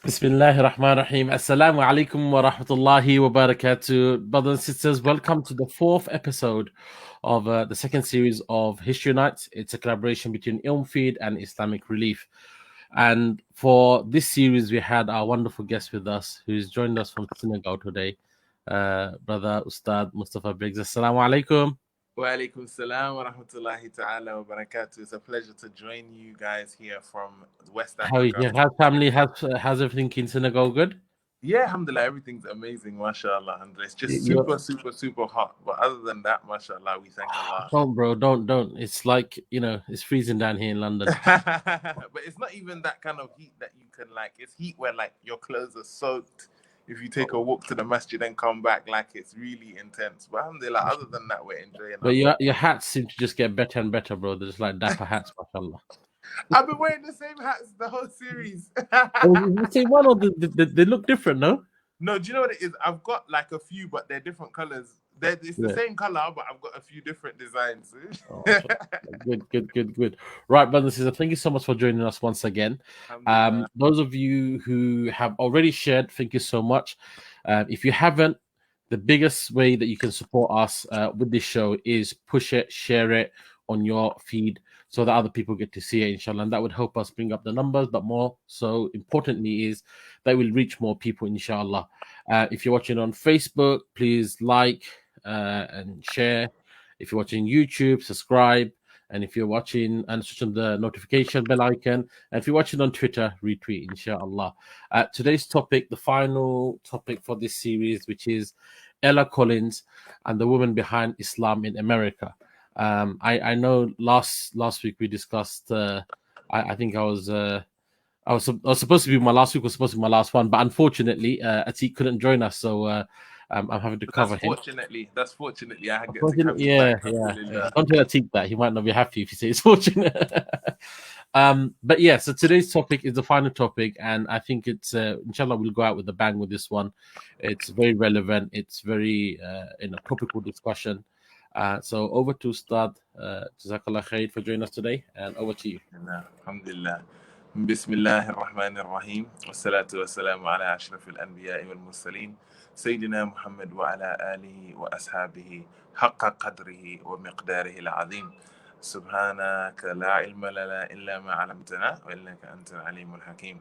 Bismillahir Rahmanir Rahim. Assalamu alaikum wa rahmatullahi wa barakatuh. Brothers and sisters, welcome to the fourth episode of the second series of History Nights. It's a collaboration between IlmFeed and Islamic Relief. And for this series, we had our wonderful guest with us who's joined us from Senegal today, Brother Ustad Mustafa Briggs. Assalamu alaikum. Wa alaikum salam wa rahmatullahi ta'ala wa barakatuh. It's a pleasure to join you guys here from West How are Africa. you? How's family? How's everything in Senegal? Good? Yeah, alhamdulillah, everything's amazing, mashallah. Alhamdulillah. It's just You, super hot. But other than that, mashallah, we thank Allah. don't, bro. Don't. It's like, it's freezing down here in London. But it's not even that kind of heat that you can it's heat where your clothes are soaked. If you take a walk to the masjid and come back, it's really intense. But alhamdulillah, other than that, we're enjoying But ourselves. your hats seem to just get better and better, bro. They're just like dapper hats, mashallah. I've been wearing the same hats the whole series. The same one, or they look different, no? No, do you know what it is? I've got a few, but they're different colors. It's the same color, but I've got a few different designs. Oh, good. Right, brothers and sisters, thank you so much for joining us once again. Those of you who have already shared, thank you so much. If you haven't, the biggest way that you can support us with this show is push it, share it on your feed so that other people get to see it, inshallah. And that would help us bring up the numbers, but more so importantly is that will reach more people, inshallah. If you're watching on Facebook, please like and share. If you're watching YouTube, subscribe. And if you're watching and switch on the notification bell icon, and if you're watching on Twitter, retweet, inshallah. Today's topic, the final topic for this series, which is Ella Collins and the woman behind Islam in America. I know last week we discussed. I think I was supposed to be my last week was supposed to be my last one, but unfortunately, Atik couldn't join us, so I'm having to cover him. That's fortunately I get to have you back. Yeah. Don't tell Atik that. He might not be happy if you say it's fortunate. But yeah, so today's topic is the final topic, and I think it's inshallah we'll go out with a bang with this one. It's very relevant. It's very in a topical discussion. So over to Ustad. Jazakallah khair for joining us today, and over to you. Alhamdulillah. Bismillah ar-Rahman ar-Rahim. Wassalatu wassalamu ala ashraf al-anbiya wal-mursaleen. Sayyidina Muhammad wa ala alihi wa ashabihi haqqa qadrihi wa miqdarihi al-azim. Subhanaka la ilma lana illa ma 'allamtana wa innaka antal alimul hakim.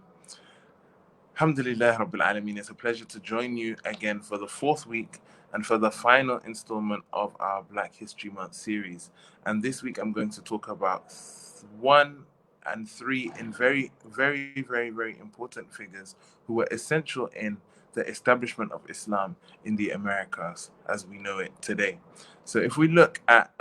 Alhamdulillah Rabbil Alameen. It's a pleasure to join you again for the fourth week and for the final installment of our Black History Month series. And this week I'm going to talk about 1 and 3 in very, very, very, very important figures who were essential in the establishment of Islam in the Americas as we know it today. So if we look at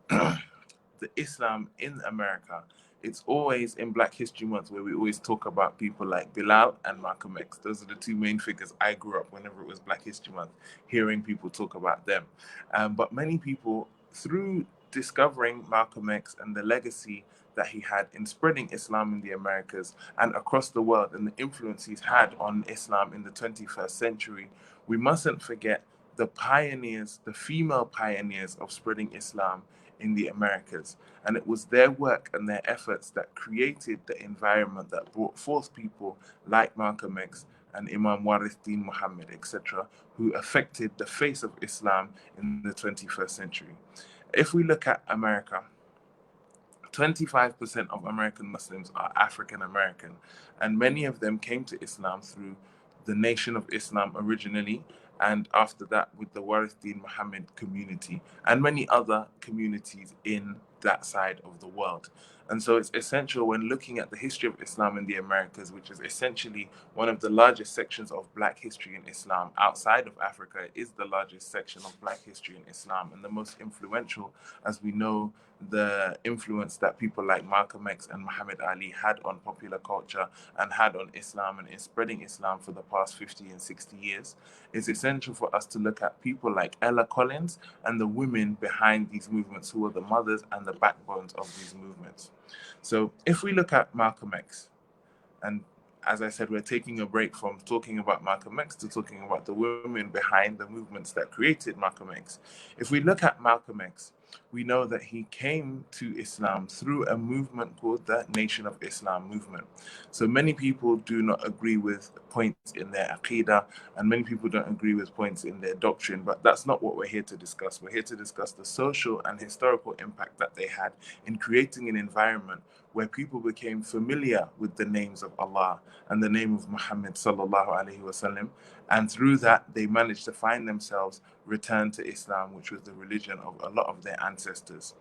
the Islam in America, it's always in Black History Month where we always talk about people like Bilal and Malcolm X. Those are the two main figures I grew up whenever it was Black History Month, hearing people talk about them. But many people, through discovering Malcolm X and the legacy that he had in spreading Islam in the Americas and across the world and the influence he's had on Islam in the 21st century, we mustn't forget the pioneers, the female pioneers of spreading Islam in the Americas. And it was their work and their efforts that created the environment that brought forth people like Malcolm X and Imam Warith-Din Muhammad, etc., who affected the face of Islam in the 21st century. If we look at America, 25% of American Muslims are African American, and many of them came to Islam through the Nation of Islam originally, and after that with the Warith-Din Muhammad community and many other communities in that side of the world. And so it's essential when looking at the history of Islam in the Americas, which is essentially one of the largest sections of Black history in Islam outside of Africa, is the largest section of Black history in Islam and the most influential, as we know the influence that people like Malcolm X and Muhammad Ali had on popular culture and had on Islam and in spreading Islam for the past 50 and 60 years. It's essential for us to look at people like Ella Collins and the women behind these movements who are the mothers and the backbones of these movements. So if we look at Malcolm X, and as I said, we're taking a break from talking about Malcolm X to talking about the women behind the movements that created Malcolm X. If we look at Malcolm X, we know that he came to Islam through a movement called the Nation of Islam movement. So many people do not agree with points in their aqidah, and many people don't agree with points in their doctrine, but that's not what we're here to discuss. We're here to discuss the social and historical impact that they had in creating an environment where people became familiar with the names of Allah and the name of Muhammad sallallahu alaihi wasallam, and through that they managed to find themselves returned to Islam, which was the religion of a lot of their ancestors.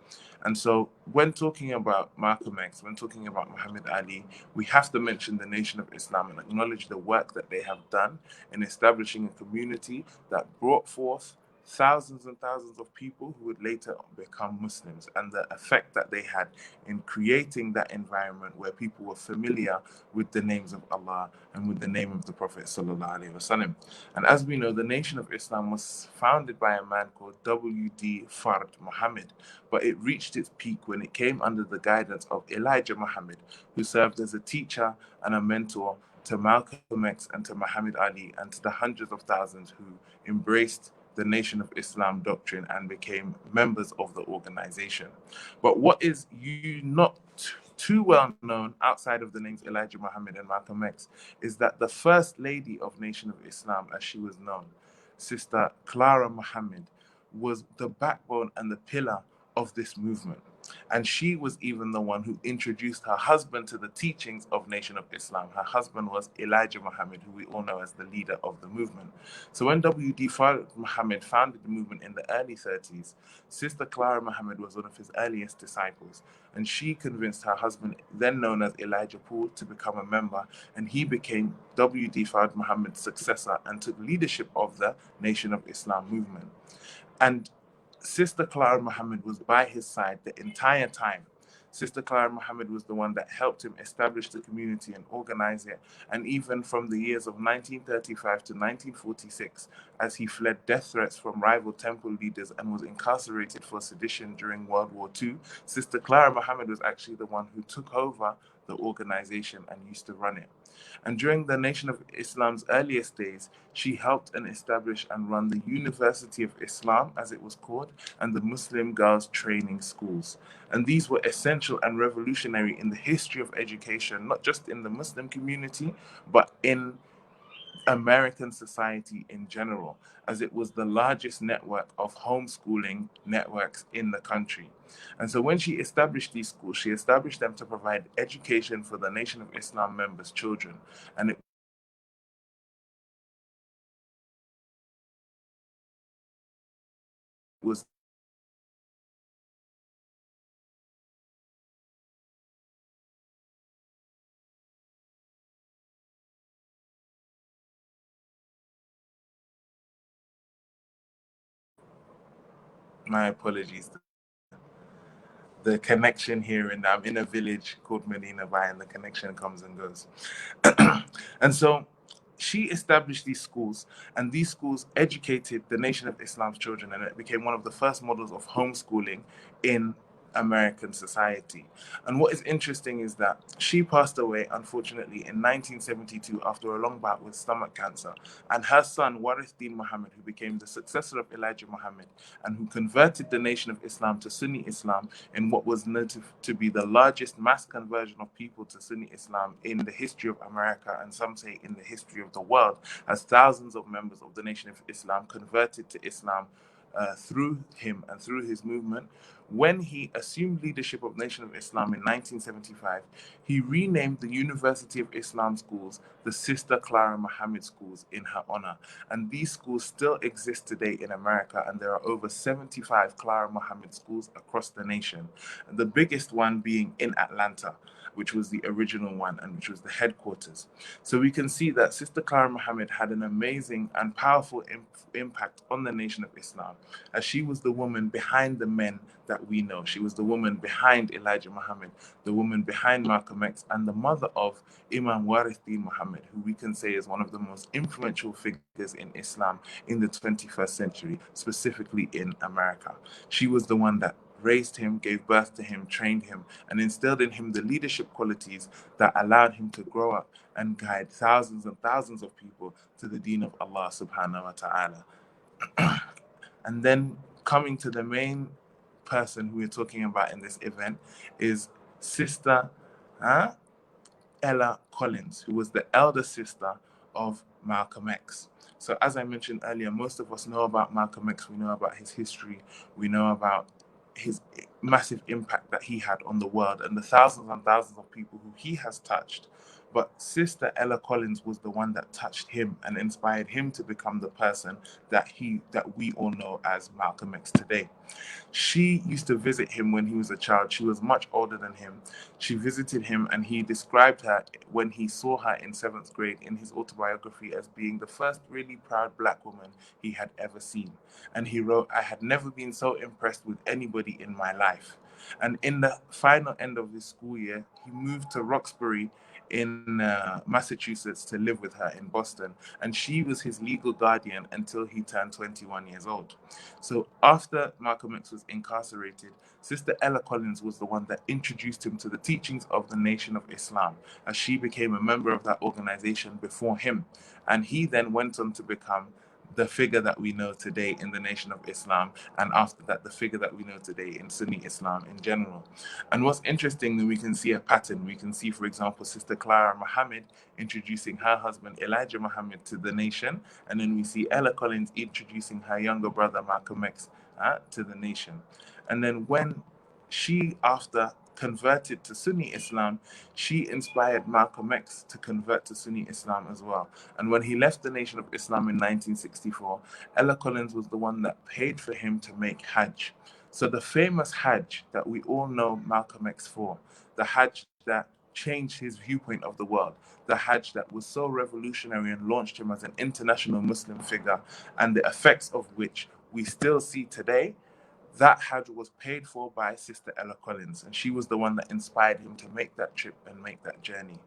And so when talking about Malcolm X, when talking about Muhammad Ali, we have to mention the Nation of Islam and acknowledge the work that they have done in establishing a community that brought forth thousands and thousands of people who would later become Muslims, and the effect that they had in creating that environment where people were familiar with the names of Allah and with the name of the Prophet sallallahu alaihi wasallam. And as we know, the Nation of Islam was founded by a man called W.D. Fard Muhammad, but it reached its peak when it came under the guidance of Elijah Muhammad, who served as a teacher and a mentor to Malcolm X and to Muhammad Ali and to the hundreds of thousands who embraced the Nation of Islam doctrine and became members of the organization. But what is not too well known outside of the names Elijah Muhammad and Malcolm X is that the first lady of Nation of Islam, as she was known, Sister Clara Muhammad, was the backbone and the pillar of this movement. And she was even the one who introduced her husband to the teachings of Nation of Islam. Her husband was Elijah Muhammad, who we all know as the leader of the movement. So when W.D. Fard Muhammad founded the movement in the early 30s, Sister Clara Muhammad was one of his earliest disciples. And she convinced her husband, then known as Elijah Paul, to become a member. And he became W.D. Fard Muhammad's successor and took leadership of the Nation of Islam movement. And Sister Clara Muhammad was by his side the entire time. Sister Clara Muhammad was the one that helped him establish the community and organize it. And even from the years of 1935 to 1946, as he fled death threats from rival temple leaders and was incarcerated for sedition during World War II, Sister Clara Muhammad was actually the one who took over the organization and used to run it. And during the Nation of Islam's earliest days, she helped and establish and run the University of Islam, as it was called, and the Muslim Girls Training Schools. And these were essential and revolutionary in the history of education, not just in the Muslim community, but in American society in general, as it was the largest network of homeschooling networks in the country. And so when she established these schools, she established them to provide education for the Nation of Islam members' children. And it was my apologies. The connection here, and I'm in a village called Medina Bay, and the connection comes and goes. And so she established these schools, and these schools educated the Nation of Islam's children, and it became one of the first models of homeschooling in American society. And what is interesting is that she passed away, unfortunately, in 1972 after a long bout with stomach cancer. And her son, Warith Din Muhammad, who became the successor of Elijah Muhammad and who converted the Nation of Islam to Sunni Islam in what was noted to be the largest mass conversion of people to Sunni Islam in the history of America, and some say in the history of the world, as thousands of members of the Nation of Islam converted to Islam through him and through his movement. When he assumed leadership of Nation of Islam in 1975, he renamed the University of Islam schools the Sister Clara Muhammad schools in her honor. And these schools still exist today in America, and there are over 75 Clara Muhammad schools across the nation. And the biggest one being in Atlanta, which was the original one and which was the headquarters. So we can see that Sister Clara Muhammad had an amazing and powerful impact on the Nation of Islam, as she was the woman behind the men that we know. She was the woman behind Elijah Muhammad, the woman behind Malcolm X, and the mother of Imam Warith Din Muhammad, who we can say is one of the most influential figures in Islam in the 21st century, specifically in America. She was the one that raised him, gave birth to him, trained him, and instilled in him the leadership qualities that allowed him to grow up and guide thousands and thousands of people to the deen of Allah subhanahu wa ta'ala. And then coming to the main person who we're talking about in this event is Sister Ella Collins, who was the elder sister of Malcolm X. So as I mentioned earlier, most of us know about Malcolm X. We know about his history. We know about his massive impact that he had on the world and the thousands and thousands of people who he has touched. But Sister Ella Collins was the one that touched him and inspired him to become the person that we all know as Malcolm X today. She used to visit him when he was a child. She was much older than him. She visited him, and he described her when he saw her in 7th grade in his autobiography as being the first really proud black woman he had ever seen. And he wrote, "I had never been so impressed with anybody in my life." And in the final end of his school year, he moved to Roxbury in Massachusetts to live with her in Boston. And she was his legal guardian until he turned 21 years old. So after Malcolm X was incarcerated, Sister Ella Collins was the one that introduced him to the teachings of the Nation of Islam, as she became a member of that organization before him. And he then went on to become the figure that we know today in the Nation of Islam, and after that, the figure that we know today in Sunni Islam in general. And what's interesting that we can see a pattern. We can see, for example, Sister Clara Mohammed introducing her husband Elijah Muhammad to the nation, and then we see Ella Collins introducing her younger brother Malcolm X to the nation. And then when she, after converted to Sunni Islam, she inspired Malcolm X to convert to Sunni Islam as well. And when he left the Nation of Islam in 1964, Ella Collins was the one that paid for him to make Hajj. So the famous Hajj that we all know Malcolm X for, the Hajj that changed his viewpoint of the world, the Hajj that was so revolutionary and launched him as an international Muslim figure, and the effects of which we still see today, that Hajj was paid for by Sister Ella Collins, and she was the one that inspired him to make that trip and make that journey.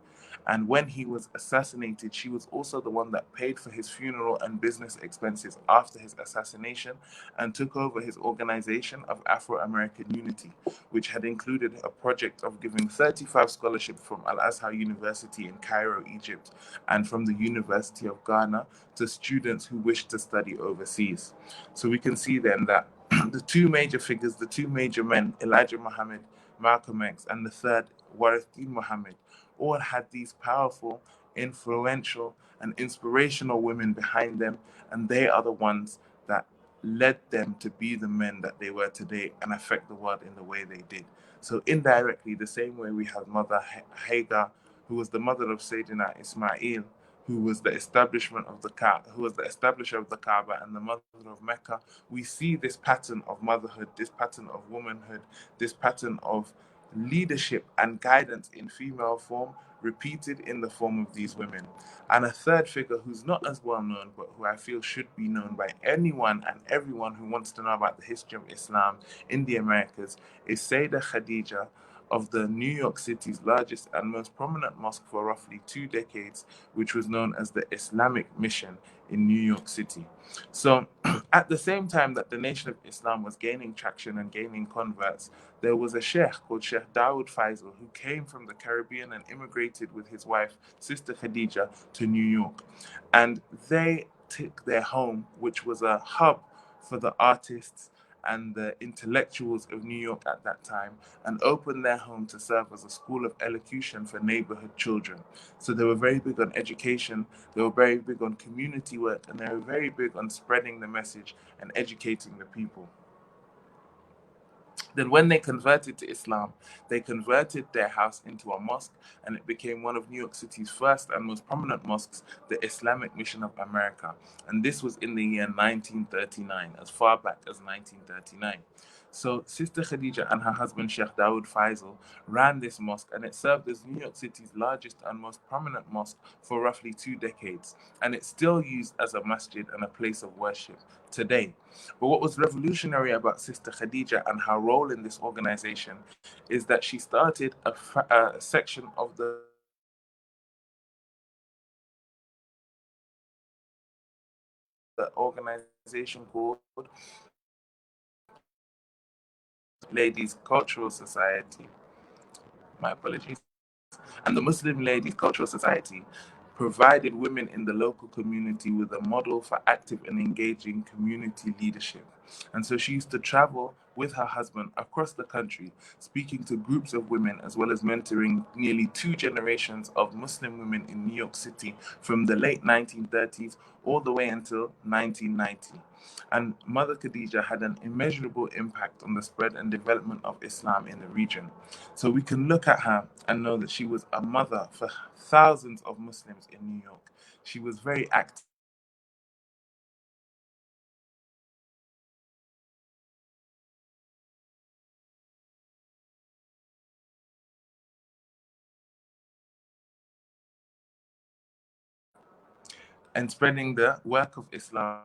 And when he was assassinated, she was also the one that paid for his funeral and business expenses after his assassination, and took over his organization of Afro-American Unity, which had included a project of giving 35 scholarships from Al-Azhar University in Cairo, Egypt, and from the University of Ghana to students who wished to study overseas. So we can see then that the two major figures, the two major men, Elijah Muhammad, Malcolm X, and the third, Warithin Muhammad, all had these powerful, influential, and inspirational women behind them, and they are the ones that led them to be the men that they were today and affect the world in the way they did. So indirectly, the same way we have Mother Hagar, who was the mother of Sayyidina Ismail, who was the establishment of the Kaaba, who was the establisher of the Kaaba and the mother of Mecca, we see this pattern of motherhood, this pattern of womanhood, this pattern of leadership and guidance in female form repeated in the form of these women. And a third figure who's not as well known, but who I feel should be known by anyone and everyone who wants to know about the history of Islam in the Americas, is Sayyidah Khadijah of the New York City's largest and most prominent mosque for roughly 2 decades, which was known as the Islamic Mission in New York City. So at the same time that the Nation of Islam was gaining traction and gaining converts, there was a sheikh called Sheikh Dawood Faisal who came from the Caribbean and immigrated with his wife, Sister Khadijah, to New York. And they took their home, which was a hub for the artists and the intellectuals of New York at that time, and opened their home to serve as a school of elocution for neighborhood children. So they were very big on education, they were very big on community work, and they were very big on spreading the message and educating the people. Then when they converted to Islam, they converted their house into a mosque, and it became one of New York City's first and most prominent mosques, the Islamic Mission of America. And this was in the year 1939, as far back as 1939. So Sister Khadijah and her husband Sheikh Dawood Faisal ran this mosque, and it served as New York City's largest and most prominent mosque for roughly 2 decades. And it's still used as a masjid and a place of worship today. But what was revolutionary about Sister Khadijah and her role in this organization is that she started a section of the organization called Ladies Cultural Society. My apologies. And the Muslim Ladies Cultural Society provided women in the local community with a model for active and engaging community leadership. And so she used to travel with her husband across the country, speaking to groups of women as well as mentoring nearly 2 generations of Muslim women in New York City from the late 1930s all the way until 1990. And Mother Khadijah had an immeasurable impact on the spread and development of Islam in the region. So we can look at her and know that she was a mother for thousands of Muslims in New York. She was very active and spreading the work of Islam.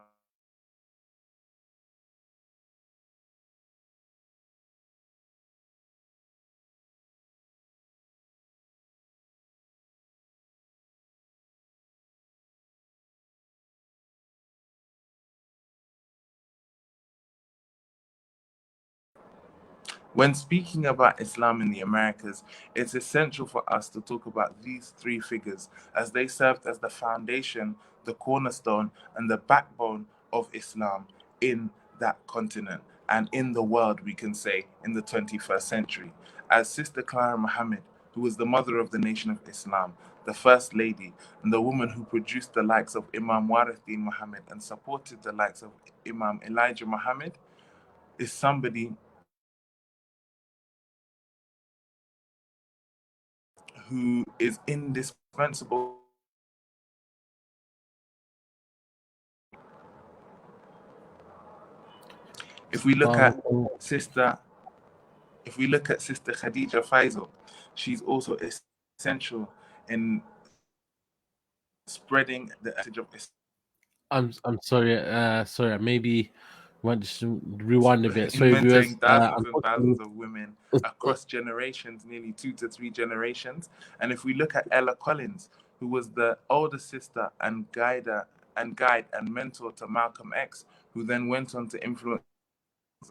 When speaking about Islam in the Americas, it's essential for us to talk about these 3 figures as they served as the foundation, the cornerstone, and the backbone of Islam in that continent and in the world, we can say, in the 21st century. As Sister Clara Mohammed, who was the mother of the Nation of Islam, the First Lady, and the woman who produced the likes of Imam Warithin Muhammad and supported the likes of Imam Elijah Muhammad, is somebody who is indispensable. If we look at Sister Khadijah Faisal, she's also essential in spreading the message of I'm sorry. Maybe want to rewind a bit. in Sorry, viewers. mentoring thousands and Unfortunately, thousands of women across generations, nearly 2 to 3 generations. And if we look at Ella Collins, who was the older sister and guide and mentor to Malcolm X, who then went on to influence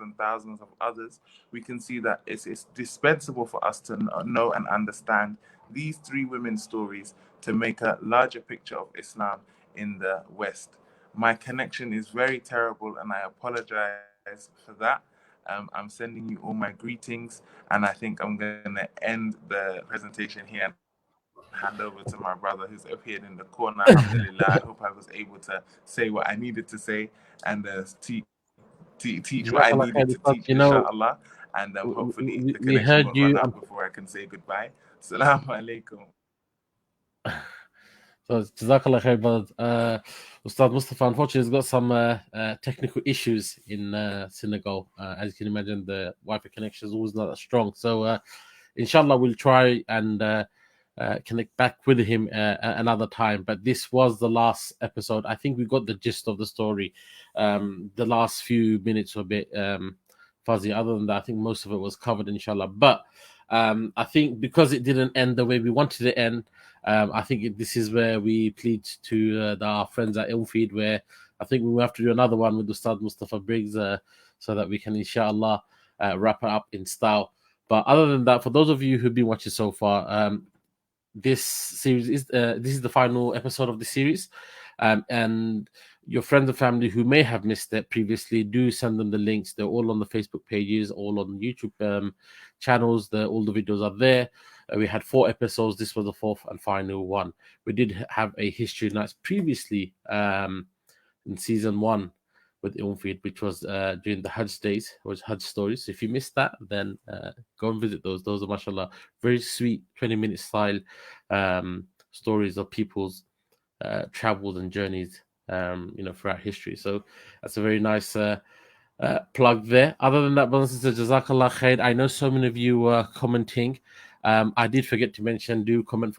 and thousands of others, we can see that it's dispensable for us to know and understand these 3 women's stories to make a larger picture of Islam in the West. My connection is very terrible and I apologize for that. I'm sending you all my greetings, and I think I'm going to end the presentation here and hand over to my brother who's appeared in the corner. Alhamdulillah, I hope I was able to say what I needed to say and teach what I Jazakallah khair, needed to Ustad. teach, inshallah. And hopefully the We connection heard won't run you. out before I can say goodbye. Assalamu alaikum. So, Jazakallah khair, but Ustad Mustafa, unfortunately, has got some technical issues in Senegal. As you can imagine, the Wi-Fi connection is always not that strong. So, inshallah, we'll try and connect back with him another time. But this was the last episode. I think we got the gist of the story. The last few minutes were a bit fuzzy. Other than that, I think most of it was covered, inshallah. But I think because it didn't end the way we wanted it to end, I think this is where we plead to our friends at IlmFeed, where I think we will have to do another one with Ustad Mustafa Briggs so that we can, inshallah, wrap it up in style. But other than that, for those of you who've been watching so far, this series is this is the final episode of the series, and your friends and family who may have missed it previously, do send them the links. They're all on the Facebook pages, all on YouTube channels. All the videos are there. We had 4 episodes. This was the 4th and final one. We did have a history nights previously in season 1 with IlmFeed, which was during the Hajj days, was Hajj stories. So if you missed that, then go and visit those. Those are, mashallah, very sweet 20-minute style stories of people's travels and journeys, throughout history. So that's a very nice plug there. Other than that, brothers and sisters, Jazakallah khair. I know so many of you were commenting. I did forget to mention, do comment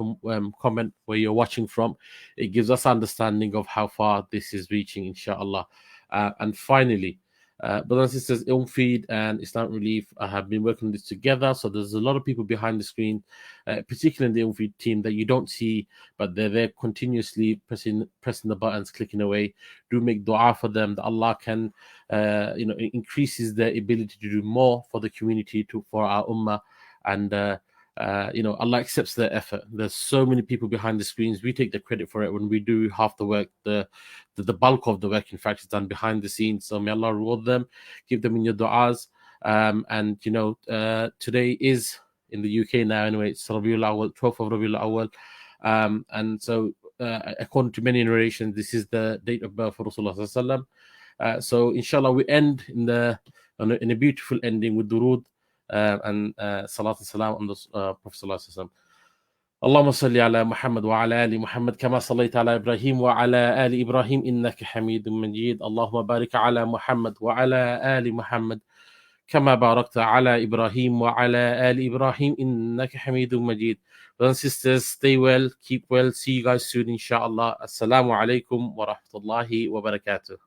where you're watching from. It gives us understanding of how far this is reaching, inshallah. And finally, brothers and sisters, IlmFeed and Islamic Relief have been working this together. So there's a lot of people behind the screen, particularly in the IlmFeed team, that you don't see, but they're there continuously pressing the buttons, clicking away. Do make dua for them that Allah can, increases their ability to do more for the community, for our ummah, and Allah accepts their effort. There's so many people behind the screens. We take the credit for it when we do half the work. The bulk of the work, in fact, is done behind the scenes. So may Allah reward them, keep them in your du'as. And today is in the UK now. Anyway, it's Rabiul Awal, 12th of Rabiul Awal, and so according to many narrations, this is the date of birth for Rasulullah sallallahu alaihi wasallam. So inshallah, we end in a beautiful ending with durood and salat and salam on the Prophet sallallahu alaihi wasallam. اللهم صل على محمد وعلى آل محمد كما صليت على إبراهيم وعلى آل إبراهيم إنك حميد مجيد. اللهم بارك على محمد وعلى آل محمد كما باركت على إبراهيم وعلى آل إبراهيم إنك حميد مجيد. Brothers and sisters, stay well, keep well. See you guys soon, inshallah. Assalamu alaikum wa rahmatullahi wa barakatuh.